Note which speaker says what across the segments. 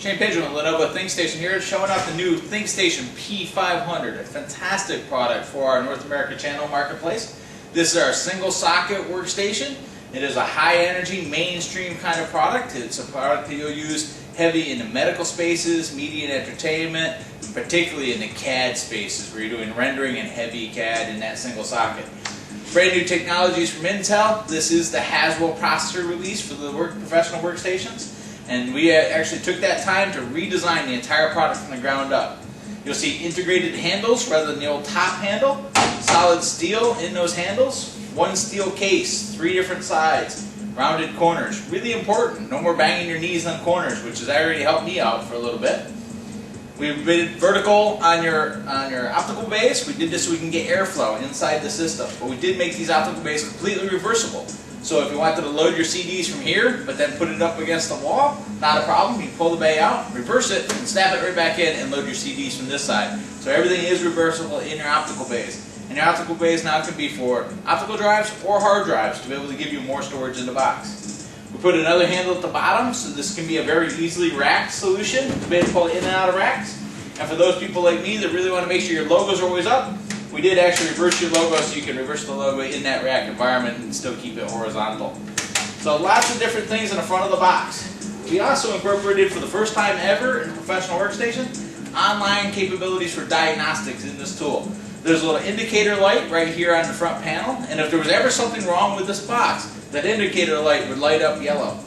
Speaker 1: Pidgeon with Lenovo ThinkStation here, showing off the new ThinkStation P500, a fantastic product for our North America channel marketplace. This is our single socket workstation. It is a high energy, mainstream kind of product. It's a product that you'll use heavy in the medical spaces, media and entertainment, and particularly in the CAD spaces where you're doing rendering and heavy CAD in that single socket. Brand new technologies from Intel. This is the Haswell processor release for the professional workstations. And we actually took that time to redesign the entire product from the ground up. You'll see integrated handles rather than the old top handle, solid steel in those handles, one steel case, 3 different sides, rounded corners. Really important, no more banging your knees on corners, which has already helped me out for a little bit. We've been vertical on your optical bays. We did this so we can get airflow inside the system. But we did make these optical bays completely reversible. So if you wanted to load your CDs from here, but then put it up against the wall, not a problem. You can pull the bay out, reverse it, and snap it right back in and load your CDs from this side. So everything is reversible in your optical bays. And your optical bays now can be for optical drives or hard drives to be able to give you more storage in the box. We put another handle at the bottom, so this can be a very easily racked solution to be able to pull it in and out of racks. And for those people like me that really want to make sure your logos are always up, we did actually reverse your logo so you can reverse the logo in that rack environment and still keep it horizontal. So lots of different things in the front of the box. We also incorporated for the first time ever in a professional workstation, online capabilities for diagnostics in this tool. There's a little indicator light right here on the front panel, and if there was ever something wrong with this box, that indicator light would light up yellow.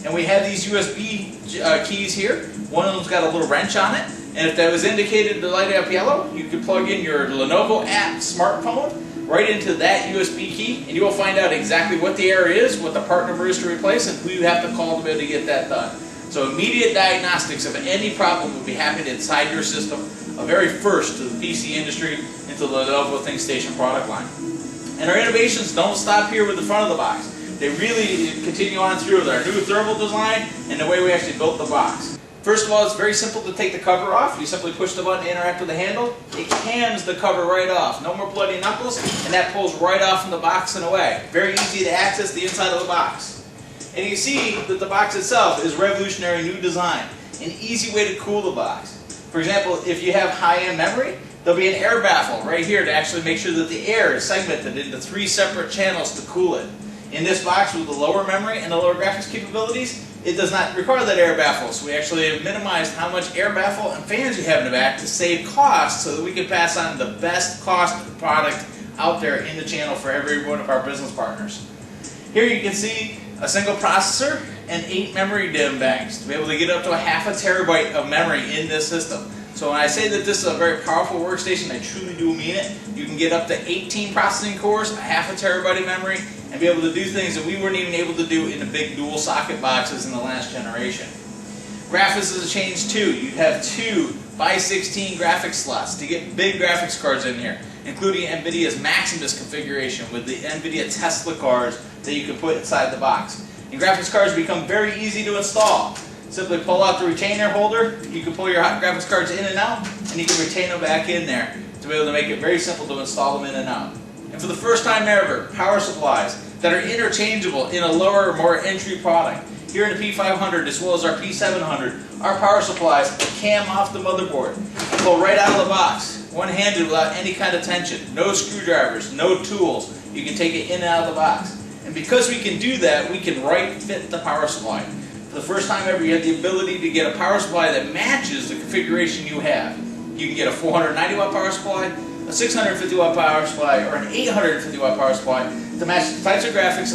Speaker 1: And we have these USB keys here. One of them's got a little wrench on it. And if that was indicated to light up yellow, you could plug in your Lenovo app smartphone right into that USB key, and you will find out exactly what the error is, what the part number is to replace, and who you have to call to be able to get that done. So immediate diagnostics of any problem will be happening inside your system, a very first to the PC industry into the Lenovo ThinkStation product line. And our innovations don't stop here with the front of the box. They really continue on through with our new thermal design and the way we actually built the box. First of all, it's very simple to take the cover off. You simply push the button to interact with the handle. It cams the cover right off. No more bloody knuckles, and that pulls right off from the box and away. Very easy to access the inside of the box. And you see that the box itself is revolutionary new design. An easy way to cool the box. For example, if you have high-end memory, there'll be an air baffle right here to actually make sure that the air is segmented into 3 separate channels to cool it. In this box with the lower memory and the lower graphics capabilities, it does not require that air baffle, so we actually have minimized how much air baffle and fans you have in the back to save costs so that we can pass on the best cost product out there in the channel for every one of our business partners. Here you can see a single processor and 8 memory DIMM banks to be able to get up to a ½ terabyte of memory in this system. So when I say that this is a very powerful workstation, I truly do mean it. You can get up to 18 processing cores, a ½ terabyte of memory, and be able to do things that we weren't even able to do in the big dual socket boxes in the last generation. Graphics has changed too. You have 2 by 16 graphics slots to get big graphics cards in here, including NVIDIA's Maximus configuration with the NVIDIA Tesla cards that you can put inside the box. And graphics cards become very easy to install. Simply pull out the retainer holder, you can pull your graphics cards in and out, and you can retain them back in there to be able to make it very simple to install them in and out. And for the first time ever, power supplies that are interchangeable in a lower, more entry product. Here in the P500 as well as our P700, our power supplies cam off the motherboard and pull right out of the box, one-handed without any kind of tension. No screwdrivers, no tools. You can take it in and out of the box. And because we can do that, we can right fit the power supply. For the first time ever, you have the ability to get a power supply that matches the configuration you have. You can get a 490 watt power supply, a 650 watt power supply, or an 850 watt power supply to match the types of graphics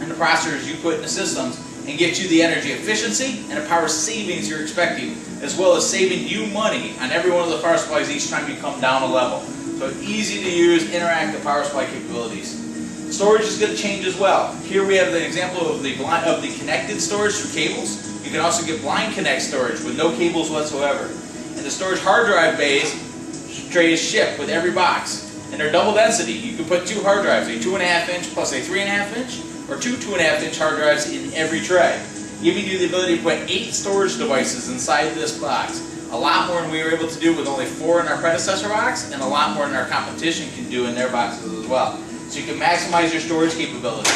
Speaker 1: and the processors you put in the systems and get you the energy efficiency and the power savings you're expecting, as well as saving you money on every one of the power supplies each time you come down a level. So easy to use, interactive power supply capabilities. Storage is going to change as well. Here we have the example of the connected storage through cables. You can also get blind connect storage with no cables whatsoever. And the storage hard drive trays ship with every box. And they're double density. You can put 2 hard drives, a 2.5 inch plus a 3.5 inch, or 2 2.5 inch hard drives in every tray, giving you the ability to put 8 storage devices inside this box. A lot more than we were able to do with only 4 in our predecessor box, and a lot more than our competition can do in their boxes as well. So you can maximize your storage capability.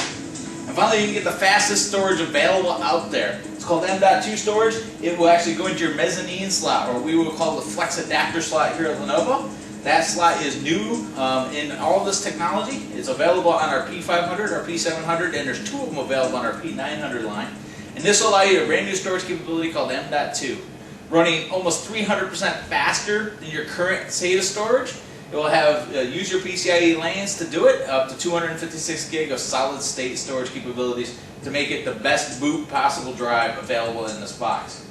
Speaker 1: And finally, you can get the fastest storage available out there. It's called M.2 storage. It will actually go into your mezzanine slot, or we will call the flex adapter slot here at Lenovo. That slot is new in all this technology. It's available on our P500, our P700, and there's two of them available on our P900 line. And this will allow you a brand new storage capability called M.2, running almost 300% faster than your current SATA storage. It will have use your PCIe lanes to do it, up to 256 gig of solid state storage capabilities to make it the best boot possible drive available in this box.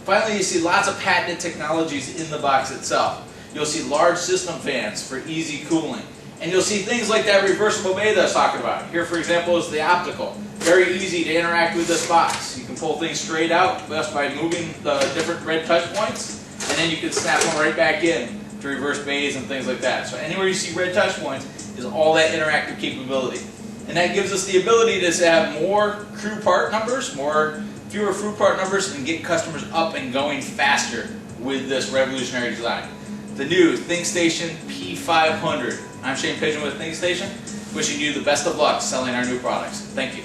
Speaker 1: Finally, you see lots of patented technologies in the box itself. You'll see large system fans for easy cooling. And you'll see things like that reversible bay that I was talking about. Here, for example, is the optical. Very easy to interact with this box. You can pull things straight out just by moving the different red touch points, and then you can snap them right back in to reverse bays and things like that. So anywhere you see red touch points is all that interactive capability. And that gives us the ability to have more crew part numbers, fewer crew part numbers, and get customers up and going faster with this revolutionary design. The new ThinkStation P500. I'm Pidgeon with ThinkStation, wishing you the best of luck selling our new products. Thank you.